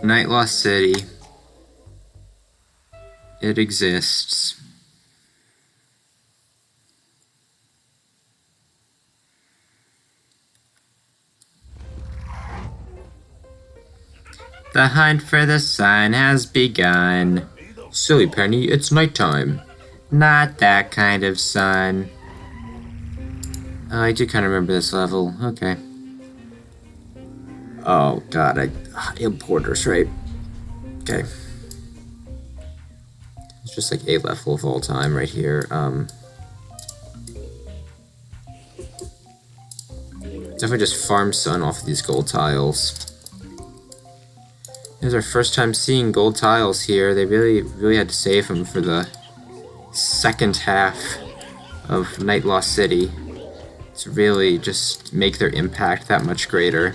Night Lost City. It exists. The hunt for the sun has begun. Silly Penny, it's nighttime. Not that kind of sun. Oh, I do kind of remember this level. Okay. Oh, God, importers, right? Okay. It's just like a level of all time right here. Definitely just farm sun off of these gold tiles. It was our first time seeing gold tiles here. They really had to save them for the second half of Night Lost City to really just make their impact that much greater.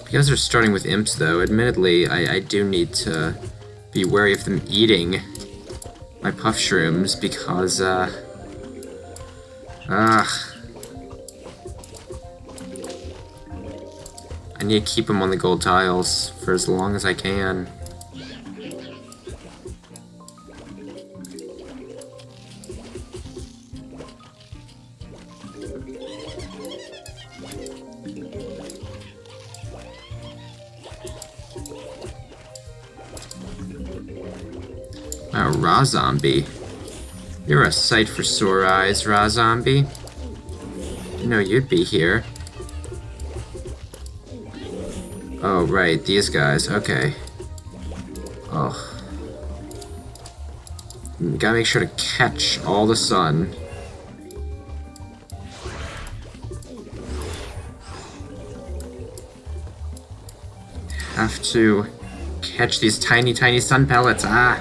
Because they're starting with imps, though, admittedly, I do need to be wary of them eating my puff shrooms, because, I need to keep them on the gold tiles for as long as I can. Oh, Raw Zombie. You're a sight for sore eyes, Raw Zombie. You know you'd be here. Oh, right, these guys. Okay. Oh. Gotta make sure to catch all the sun. Have to catch these tiny, tiny sun pellets. Ah!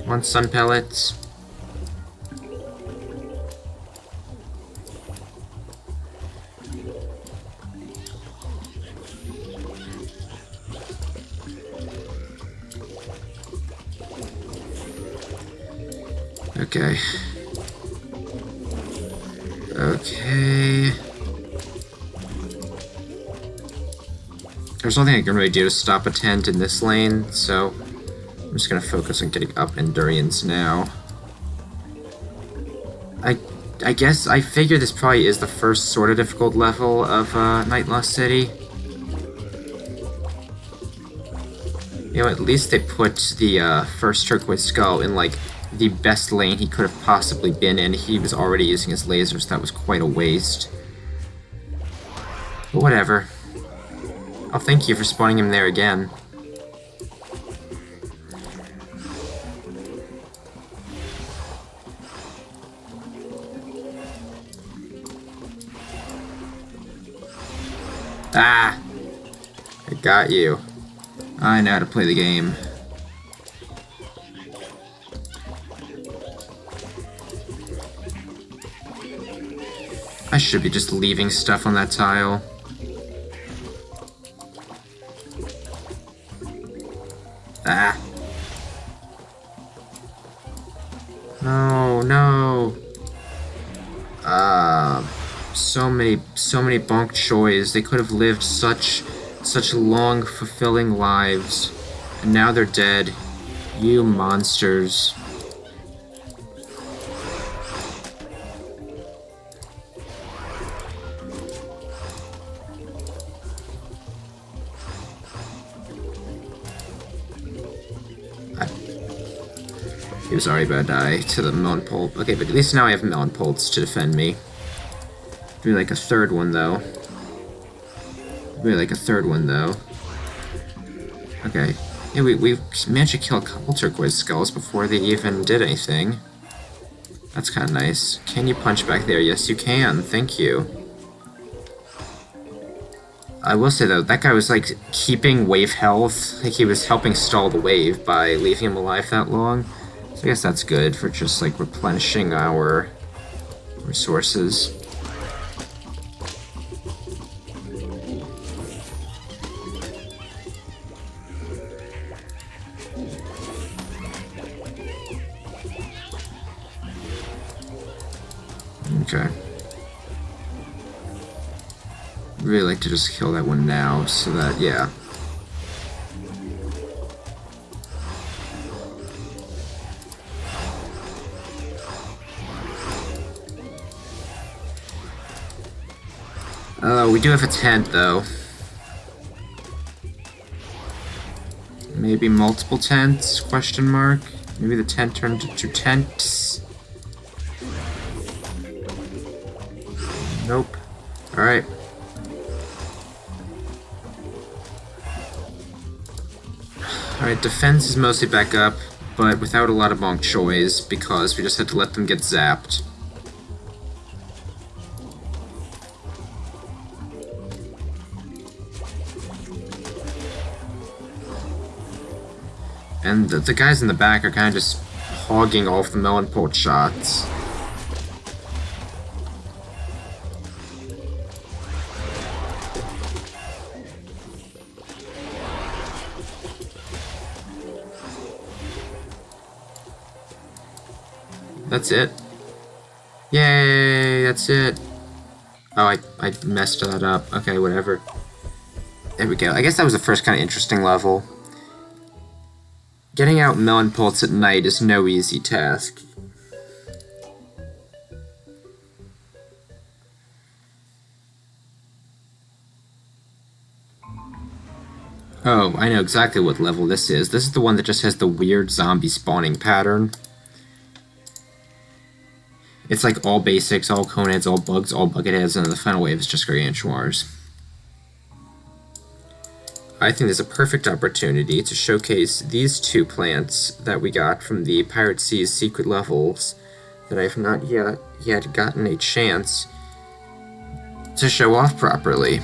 Want sun pellets? Okay. Okay. There's nothing I can really do to stop a tent in this lane, so I'm just gonna focus on getting up Endurians now. I guess I figure this probably is the first sort of difficult level of Night Lost City. You know, at least they put the first turquoise skull in like the best lane he could have possibly been in. He was already using his lasers. That was quite a waste. But whatever. I'll thank you for spawning him there again. Ah! I got you. I know how to play the game. I should be just leaving stuff on that tile. Ah! No, no! So many bonk choys. They could have lived such long, fulfilling lives. And now they're dead. You monsters. He was already about to die to the melon pulp. Okay, but at least now I have melon pulps to defend me. Really like a third one, though. Okay. Yeah, we managed to kill a couple turquoise skulls before they even did anything. That's kind of nice. Can you punch back there? Yes, you can. Thank you. I will say, though, that guy was, like, keeping wave health. Like, he was helping stall the wave by leaving him alive that long. So I guess that's good for just, like, replenishing our resources. Okay. Really like to just kill that one now, so that, yeah. We do have a tent, though. Maybe multiple tents, question mark? Maybe the tent turned into tents? Nope. Alright. Alright, defense is mostly back up, but without a lot of bok choys, because we just had to let them get zapped. And the guys in the back are kind of just hogging off the melon port shots. That's it. Yay, that's it. Oh, I messed that up. Okay, whatever. There we go. I guess that was the first kind of interesting level. Getting out melon pults at night is no easy task. Oh, I know exactly what level this is. This is the one that just has the weird zombie spawning pattern. It's like all basics, all coneheads, all bugs, all bucketheads, and then the final wave is just gargantuars. I think there's a perfect opportunity to showcase these two plants that we got from the Pirate Sea's secret levels that I have not yet gotten a chance to show off properly.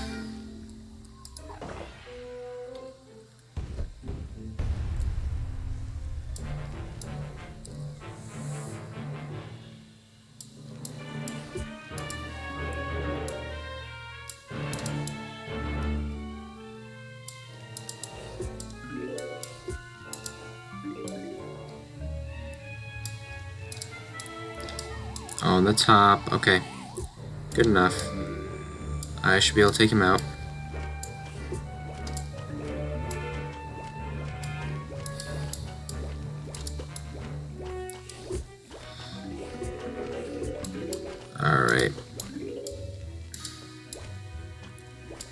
On the top, okay. Good enough. I should be able to take him out. Alright.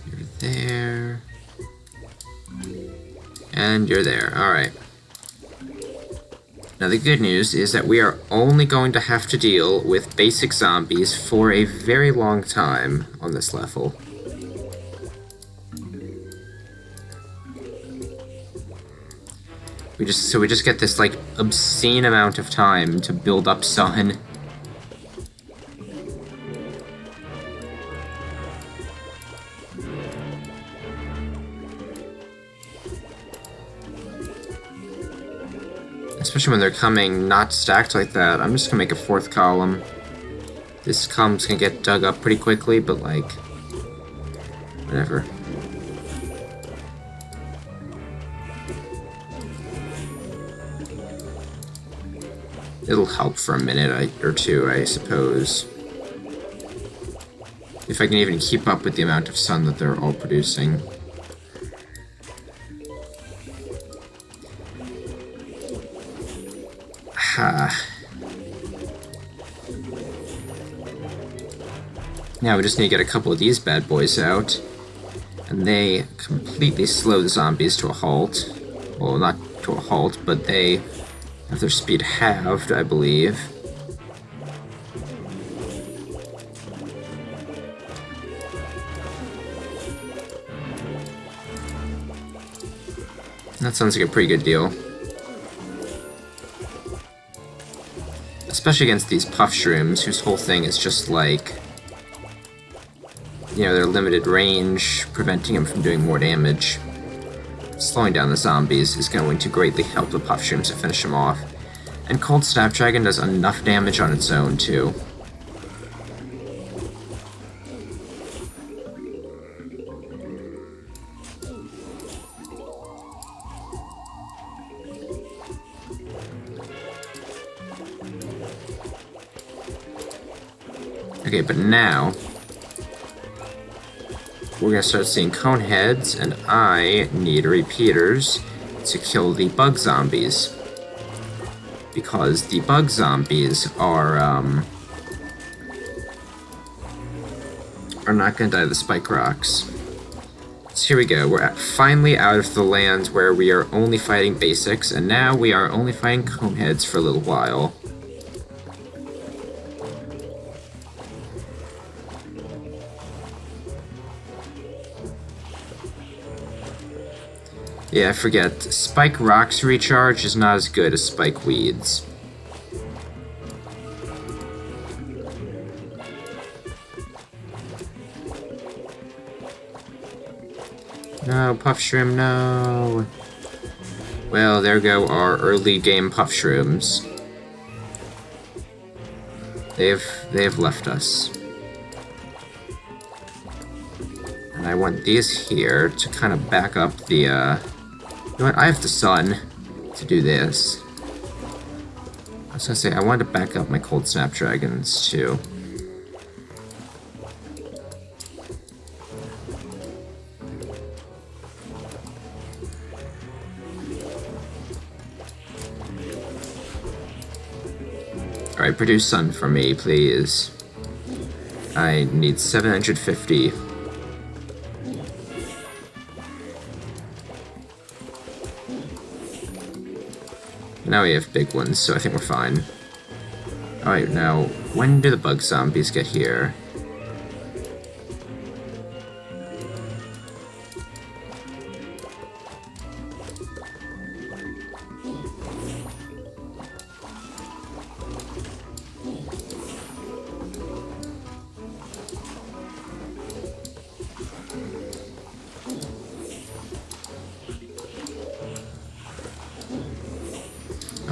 You're there. And you're there. Alright. Now the good news is that we are only going to have to deal with basic zombies for a very long time on this level. We just get this like obscene amount of time to build up sun. Especially when they're coming not stacked like that. I'm just gonna make a fourth column. This column's gonna get dug up pretty quickly, but like, whatever. It'll help for a minute or two, I suppose. If I can even keep up with the amount of sun that they're all producing. Now we just need to get a couple of these bad boys out, and they completely slow the zombies to a halt. Well, not to a halt, but they have their speed halved, I believe. That sounds like a pretty good deal. Especially against these puff shrooms, whose whole thing is just like, you know, their limited range, preventing them from doing more damage. Slowing down the zombies is going to greatly help the puff shrooms to finish them off. And Cold Snapdragon does enough damage on its own, too. Okay, but now we're gonna start seeing cone heads, and I need repeaters to kill the bug zombies. Because the bug zombies are not gonna die to the spike rocks. So here we go, we're finally out of the lands where we are only fighting basics, and now we are only fighting cone heads for a little while. Yeah, I forget. Spike Rocks recharge is not as good as Spike Weeds. No, Puff Shroom, no. Well, there go our early game Puff Shrooms. They've left us. And I want these here to kind of back up the, You know what? I have the sun to do this. I was gonna say, I wanted to back up my Cold Snapdragons, too. Alright, produce sun for me, please. I need 750. Now we have big ones, so I think we're fine. Alright, now, when do the bug zombies get here?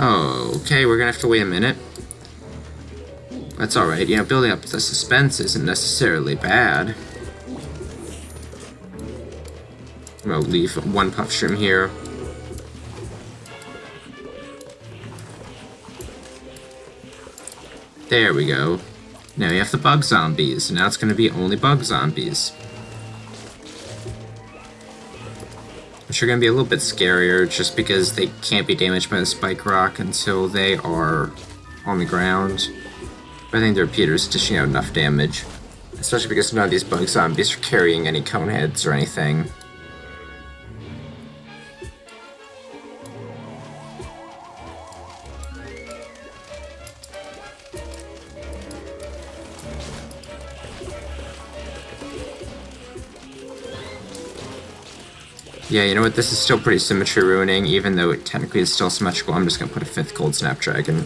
Oh, okay, we're gonna have to wait a minute. That's alright, you know, building up the suspense isn't necessarily bad. We'll leave one Puff Shroom here. There we go. Now you have the bug zombies, and now it's gonna be only bug zombies. Which are going to be a little bit scarier, just because they can't be damaged by the spike rock until they are on the ground. But I think the repeaters dishing out enough damage. Especially because none of these bug zombies are carrying any cone heads or anything. Yeah, you know what, this is still pretty symmetry ruining, even though it technically is still symmetrical. I'm just gonna put a 5th Gold Snapdragon.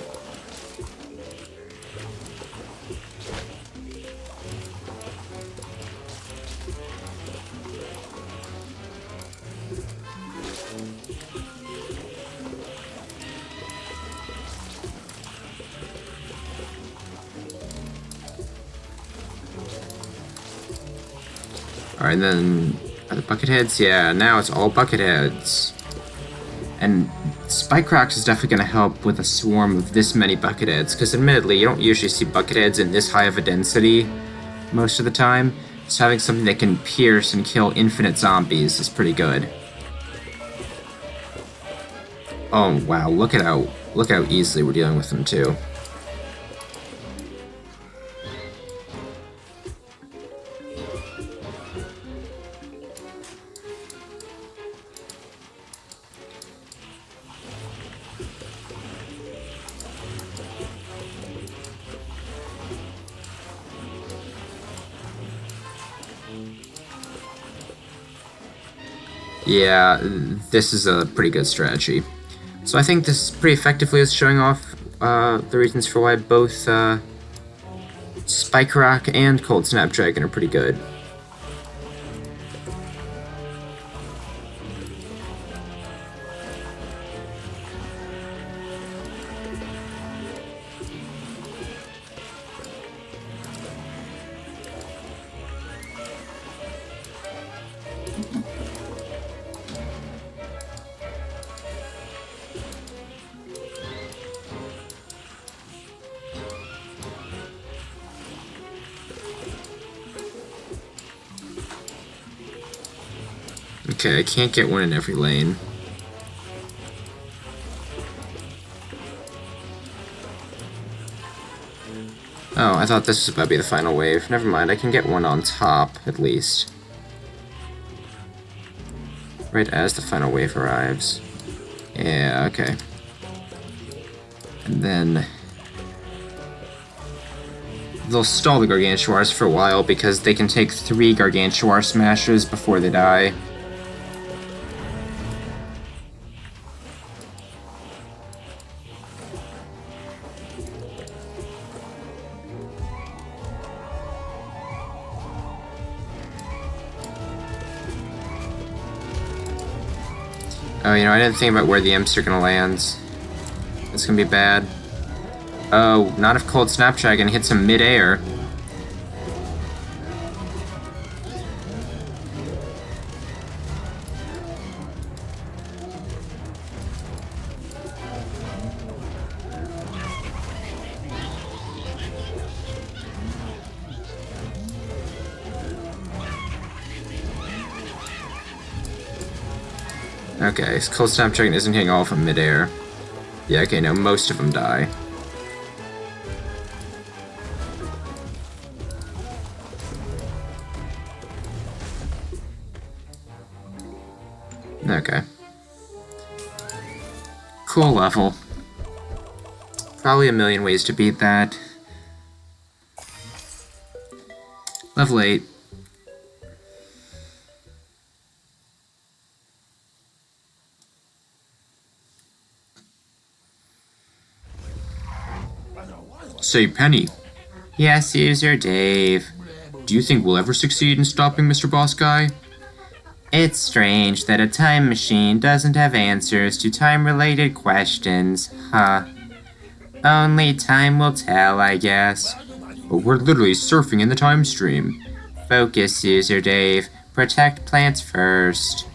Alright, then... Are the bucket heads? Yeah, now it's all bucket heads. And Spike Rocks is definitely going to help with a swarm of this many bucket heads, because admittedly, you don't usually see bucket heads in this high of a density most of the time. So having something that can pierce and kill infinite zombies is pretty good. Oh wow, look how easily we're dealing with them too. Yeah, this is a pretty good strategy. So I think this pretty effectively is showing off the reasons for why both Spike Rock and Cold Snapdragon are pretty good. Okay, I can't get one in every lane. Oh, I thought this was about to be the final wave. Never mind, I can get one on top, at least. Right as the final wave arrives. Yeah, okay. And then they'll stall the Gargantuars for a while because they can take 3 Gargantuar smashes before they die. Oh, you know, I didn't think about where the imps are gonna land. It's gonna be bad. Oh, not if Cold Snap Dragon hits him mid-air. Okay, so Cold Snap Dragon isn't hitting all of them mid-air. Yeah, okay, no, most of them die. Okay. Cool level. Probably a million ways to beat that. Level 8. Say, Penny. Yes, user Dave. Do you think we'll ever succeed in stopping Mr. Boss Guy? It's strange that a time machine doesn't have answers to time-related questions, huh? Only time will tell, I guess. But we're literally surfing in the time stream. Focus, user Dave. Protect plants first.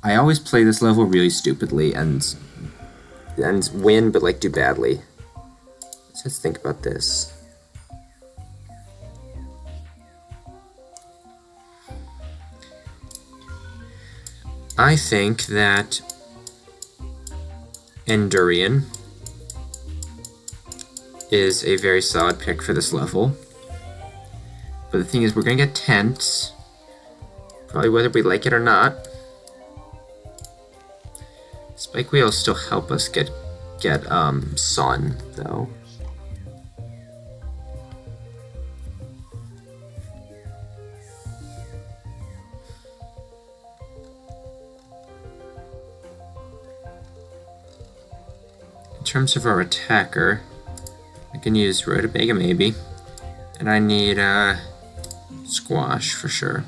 I always play this level really stupidly and win, but like do badly. So let's think about this. I think that Endurian is a very solid pick for this level. But the thing is, we're gonna get tents. Probably whether we like it or not. Spike Wheel still help us get Sun, though. In terms of our attacker, I can use Rhodomega maybe. And I need Squash for sure.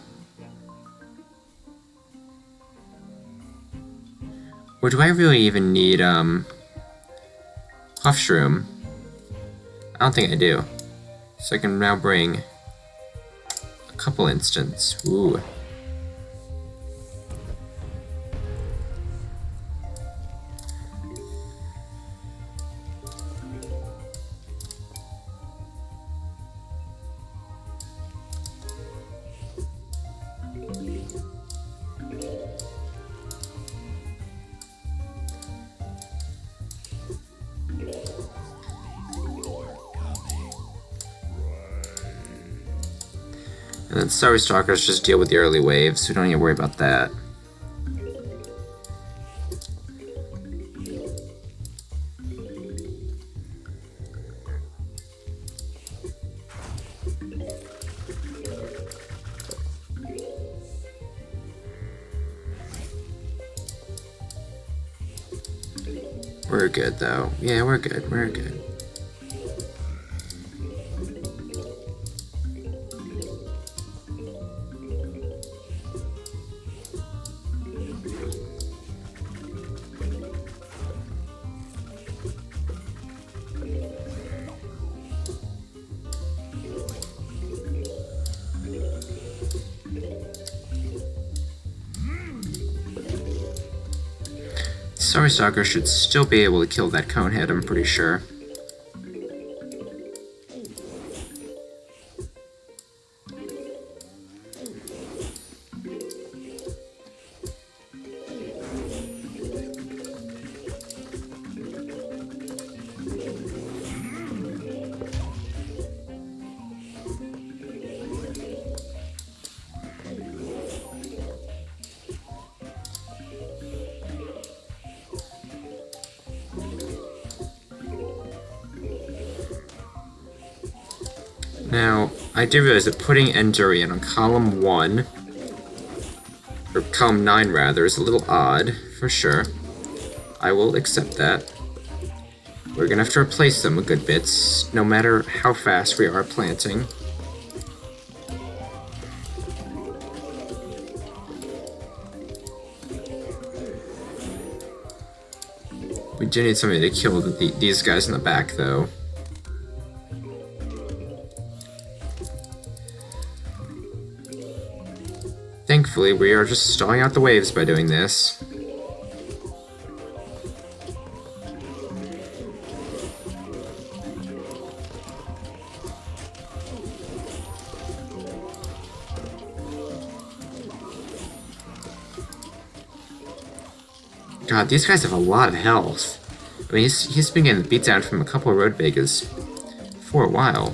Or do I really even need Puff Shroom? I don't think I do. So I can now bring a couple instants. Ooh. And then Starry Stalkers just deal with the early waves, so we don't need to worry about that. We're good though. Yeah, we're good, we're good. Starry Stalker should still be able to kill that Conehead, I'm pretty sure. Now, I do realize that putting Endurian on column 1, or column 9 rather, is a little odd, for sure. I will accept that. We're gonna have to replace them with good bits, no matter how fast we are planting. We do need somebody to kill these guys in the back, though. Thankfully, we are just stalling out the waves by doing this. God, these guys have a lot of health. I mean, he's been getting beat down from a couple of road vegas for a while.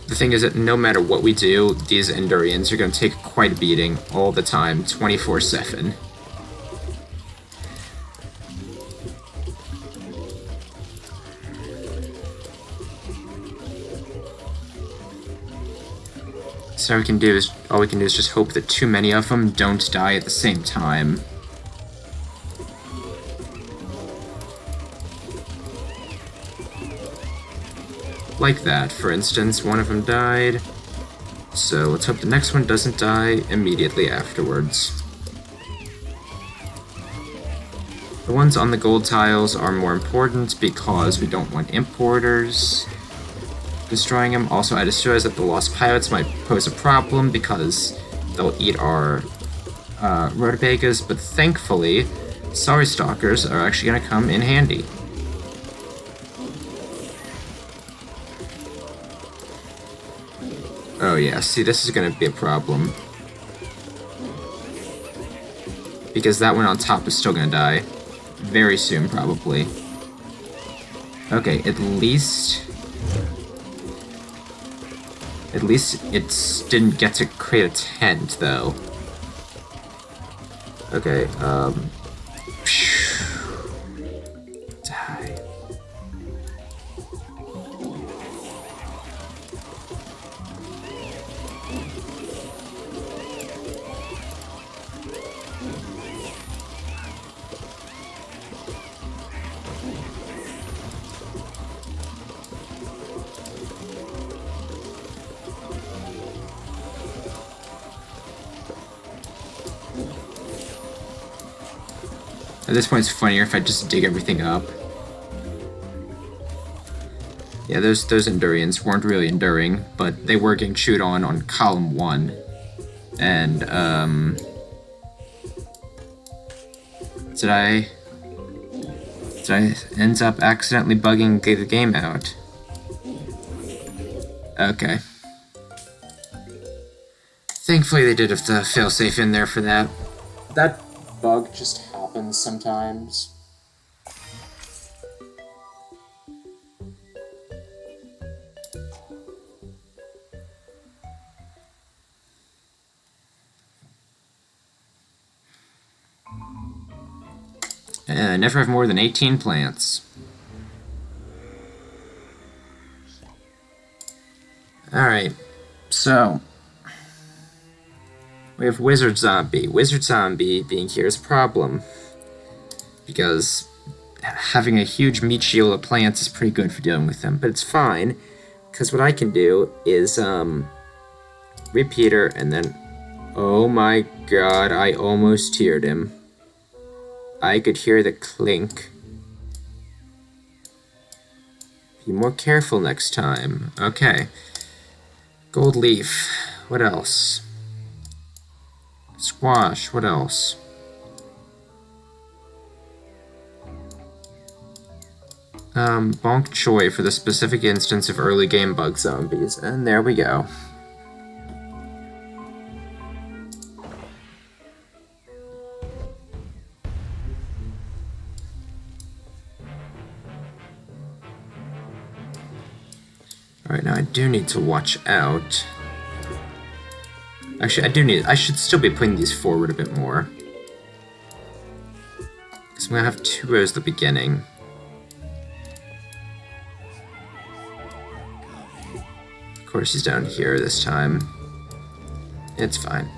The thing is that no matter what we do, these Endurians are going to take quite a beating all the time, 24/7. So all we can do is just hope that too many of them don't die at the same time. Like that, for instance, one of them died. So let's hope the next one doesn't die immediately afterwards. The ones on the gold tiles are more important because we don't want importers destroying them. Also, I just realized that the lost pilots might pose a problem because they'll eat our rutabagas, but thankfully, sorry stalkers are actually going to come in handy. Oh yeah, see, this is gonna be a problem. Because that one on top is still gonna die. Very soon, probably. Okay, at least it didn't get to create a tent, though. Okay, die. At this point, it's funnier if I just dig everything up. Yeah, those Endurians weren't really enduring, but they were getting chewed on column 1. And, Did I end up accidentally bugging the game out? Okay. Thankfully, they did have the failsafe in there for that. That bug just happens sometimes. Never have more than 18 plants. Alright, so we have Wizard Zombie. Wizard Zombie being here is a problem, because having a huge meat shield of plants is pretty good for dealing with them, but it's fine, because what I can do is, repeater, and then, oh my god, I almost teared him. I could hear the clink. Be more careful next time. Okay. Gold leaf. What else? Squash. What else? bonk choi for the specific instance of early game bug zombies, and there we go. Alright, now I do need to watch out. Actually, I should still be putting these forward a bit more. Because I'm gonna have 2 rows at the beginning. Of course he's down here this time. It's fine.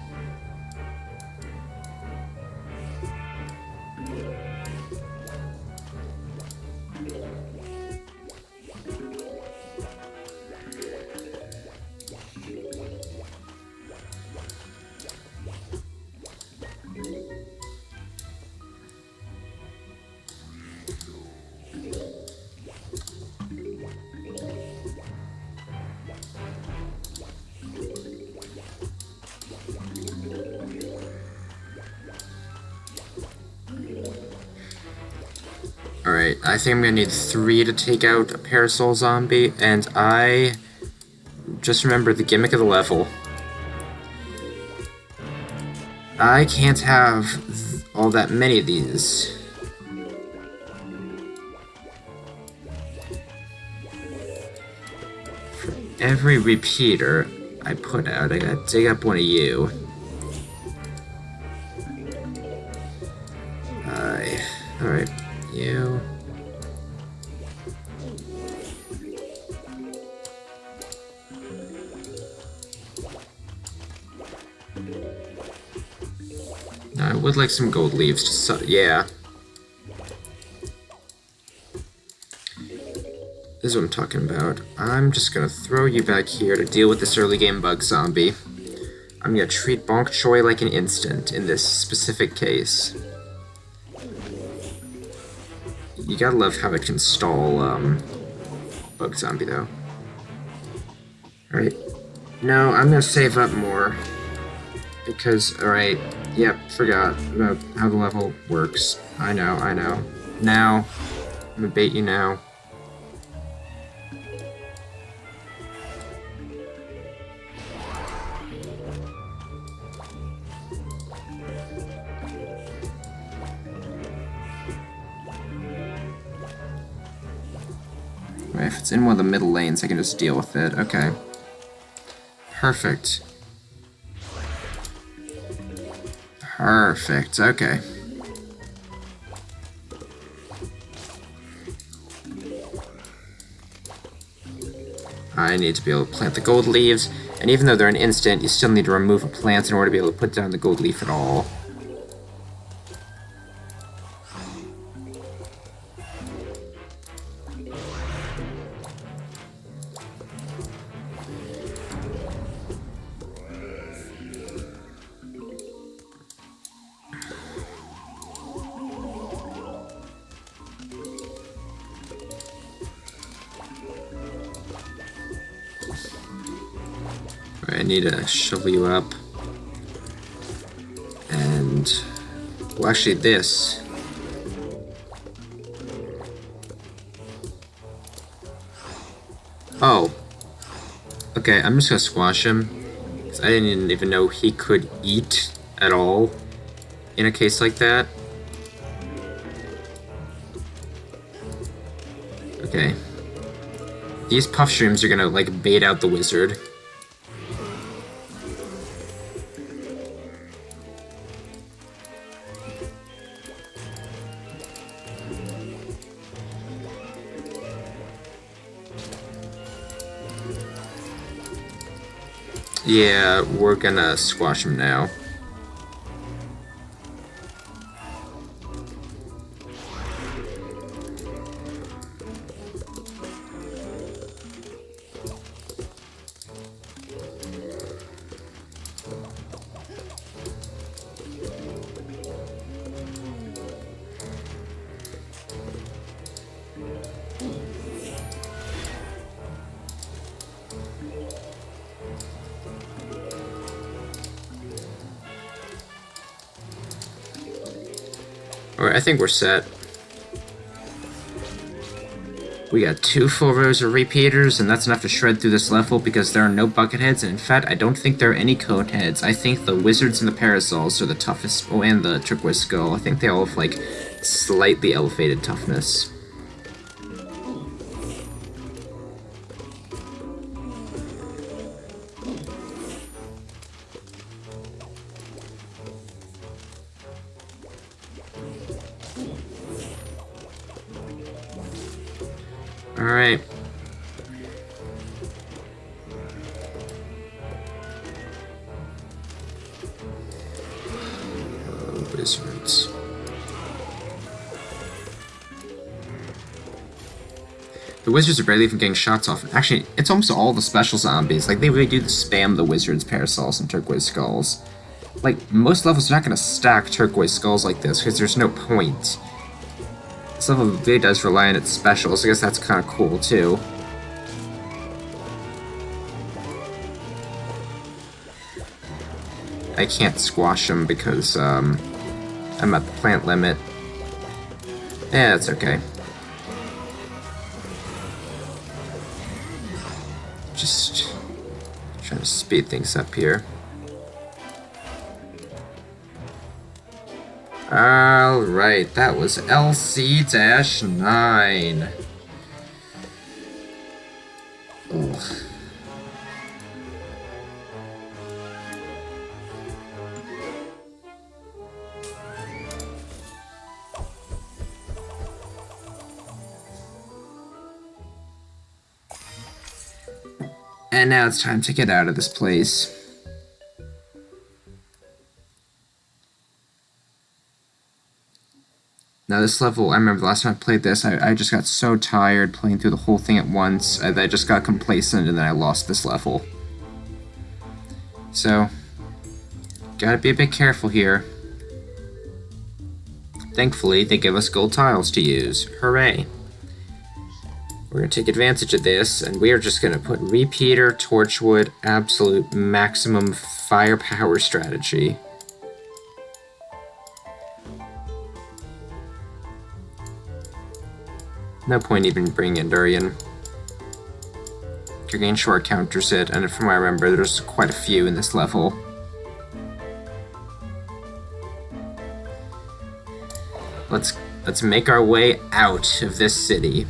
Alright, I think I'm gonna need 3 to take out a Parasol Zombie, and I just remember the gimmick of the level. I can't have all that many of these. For every repeater I put out, I gotta dig up one of you. Alright. You. Now, I would like some gold leaves, just so, yeah. This is what I'm talking about. I'm just gonna throw you back here to deal with this early game bug zombie. I'm gonna treat Bonk Choi like an instant in this specific case. You gotta love how it can stall, bug zombie, though. Alright. No, I'm gonna save up more. Because, alright, yep, forgot about how the level works. I know. Now. I'm gonna bait you now. If it's in one of the middle lanes, I can just deal with it. Okay. Perfect. Perfect, okay. I need to be able to plant the gold leaves, and even though they're an instant, you still need to remove a plant in order to be able to put down the gold leaf at all. I need to shovel you up. And... well, actually this. Oh. Okay, I'm just gonna squash him. 'Cause I didn't even know he could eat at all in a case like that. Okay. These puff shrooms are gonna, like, bait out the wizard. Yeah, we're gonna squash him now. Alright, I think we're set. We got 2 full rows of repeaters, and that's enough to shred through this level because there are no bucket heads, and in fact, I don't think there are any cone heads. I think the wizards and the parasols are the toughest, oh, and the turquoise skull. I think they all have, like, slightly elevated toughness. Alright. Wizards. The wizards are barely even getting shots off. Actually, it's almost all the special zombies. Like, they really do spam the wizards, parasols, and turquoise skulls. Like, most levels are not going to stack turquoise skulls like this, because there's no point. This level really does rely on its specials. I guess that's kind of cool, too. I can't squash them because, I'm at the plant limit. Yeah, that's okay. Just trying to speed things up here. Alright, that was LC-9. Ugh. And now it's time to get out of this place. Now this level, I remember the last time I played this, I just got so tired playing through the whole thing at once, I just got complacent and then I lost this level. So, gotta be a bit careful here. Thankfully, they give us gold tiles to use. Hooray! We're gonna take advantage of this, and we are just gonna put repeater, torchwood, absolute maximum firepower strategy. No point even bringing in Durian. Gargane Shore counters it, and from what I remember, there's quite a few in this level. Let's make our way out of this city.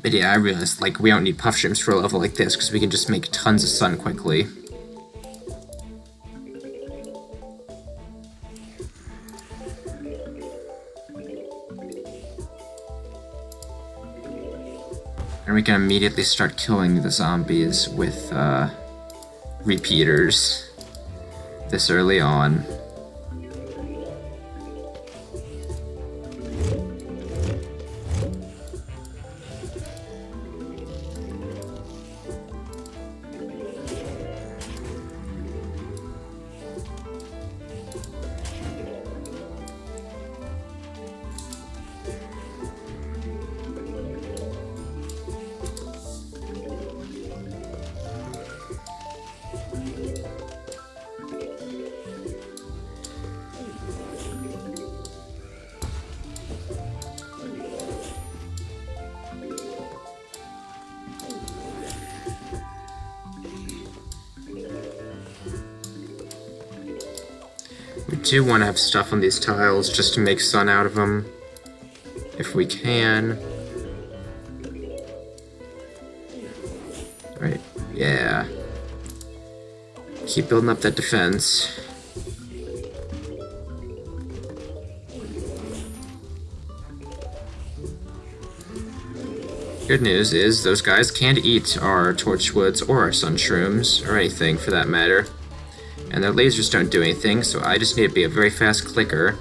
But yeah, I realized, like, we don't need puff shims for a level like this, because we can just make tons of sun quickly. And we can immediately start killing the zombies with, repeaters this early on. We do want to have stuff on these tiles just to make sun out of them, if we can. Right, yeah. Keep building up that defense. Good news is those guys can't eat our torchwoods or our sunshrooms, or anything for that matter. And their lasers don't do anything, so I just need to be a very fast clicker.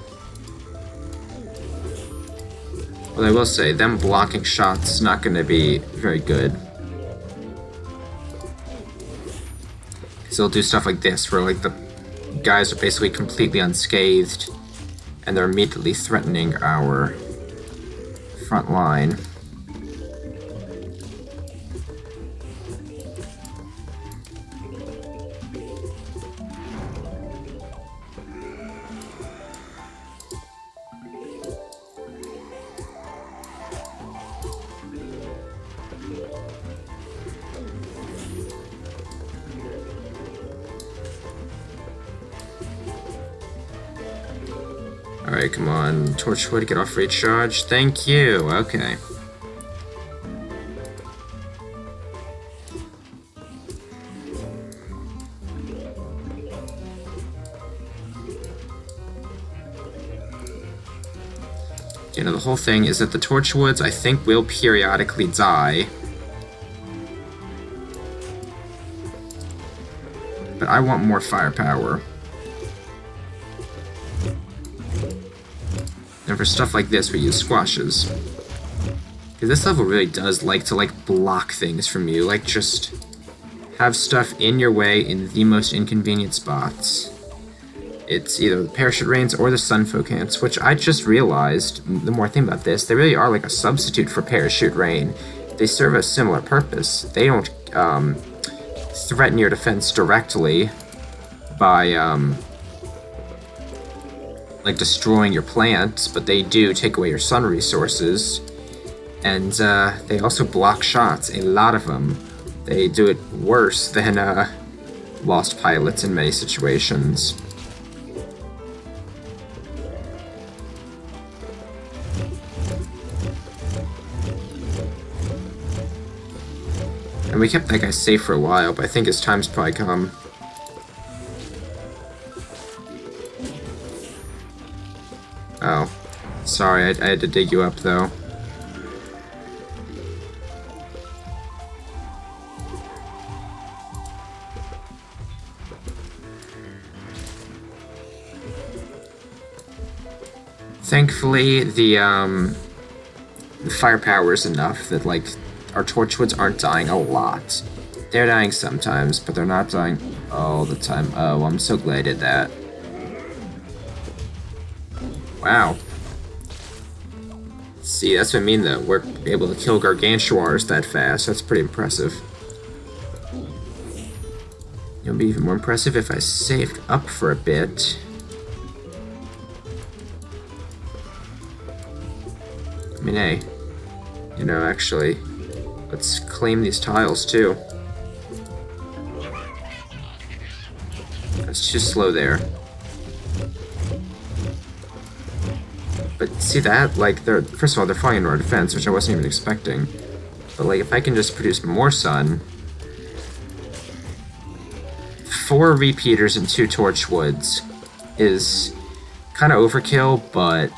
Well, I will say, them blocking shots is not going to be very good. So they'll do stuff like this, where like the guys are basically completely unscathed, and they're immediately threatening our front line. Alright, come on. Torchwood, get off recharge. Thank you. Okay. You know, the whole thing is that the Torchwoods, I think, will periodically die. But I want more firepower. And for stuff like this, we use squashes. Because this level really does like to, block things from you. Like, just have stuff in your way in the most inconvenient spots. It's either the parachute rains or the sunfolk ants, which I just realized, the more I think about this, they really are like a substitute for parachute rain. They serve a similar purpose. They don't threaten your defense directly by like destroying your plants, but they do take away your sun resources, and they also block shots, a lot of them. They do it worse than lost pilots in many situations. And we kept that guy safe for a while, but I think his time's probably come. Oh, sorry, I had to dig you up, though. Thankfully, the firepower is enough that, like, our Torchwoods aren't dying a lot. They're dying sometimes, but they're not dying all the time. Oh, I'm so glad I did that. Wow. See, that's what I mean, though. We're able to kill Gargantuars that fast. That's pretty impressive. It'll be even more impressive if I saved up for a bit. I mean, hey. You know, actually, let's claim these tiles, too. That's too slow there. But see that? Like, they're, first of all, they're falling into our defense, which I wasn't even expecting. But, like, if I can just produce more sun... 4 repeaters and 2 Torchwoods is kind of overkill, but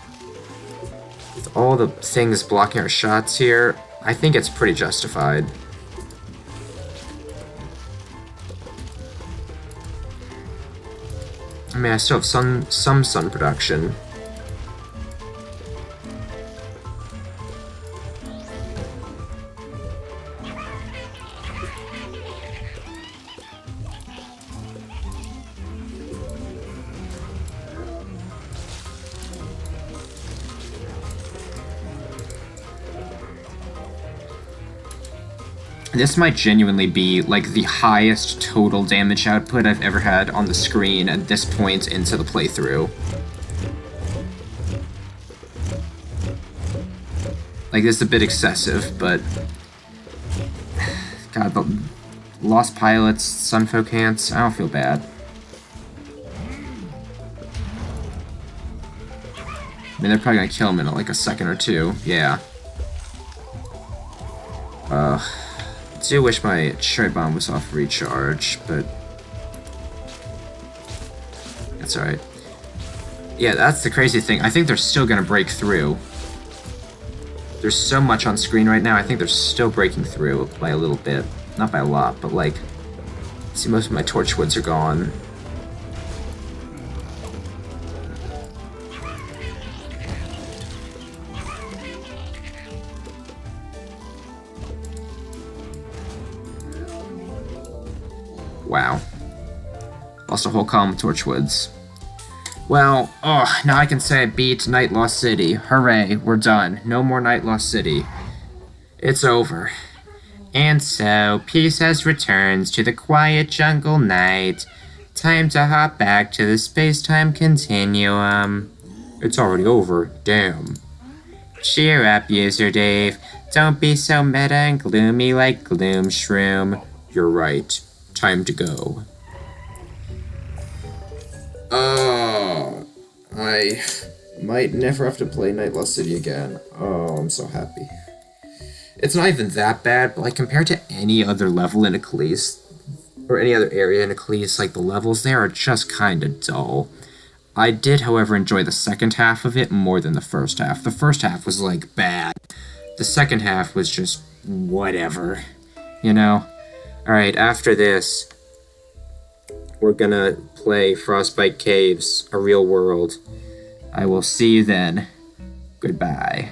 with all the things blocking our shots here, I think it's pretty justified. I mean, I still have some sun production. This might genuinely be, like, the highest total damage output I've ever had on the screen at this point into the playthrough. Like, this is a bit excessive, but... God, the lost pilots, sunfolk ants, I don't feel bad. I mean, they're probably gonna kill him in, like, a second or two. Yeah. I do wish my cherry bomb was off recharge, but that's alright. Yeah, that's the crazy thing. I think they're still gonna break through. There's so much on screen right now, I think they're still breaking through by a little bit. Not by a lot, but like... See, most of my Torchwoods are gone. Wow. Lost a whole column of Torchwoods. Well, now I can say I beat Night Lost City. Hooray, we're done. No more Night Lost City. It's over. And so, peace has returned to the quiet jungle night. Time to hop back to the space-time continuum. It's already over, damn. Cheer up, User Dave. Don't be so meta and gloomy like Gloom Shroom. You're right. Time to go. I might never have to play Night Lost City again. Oh, I'm so happy. It's not even that bad, but like compared to any other level in ECLISE, or any other area in ECLISE, like the levels there are just kinda dull. I did, however, enjoy the second half of it more than the first half. The first half was like bad. The second half was just whatever, you know? Alright, after this, we're gonna play Frostbite Caves, a real world. I will see you then. Goodbye.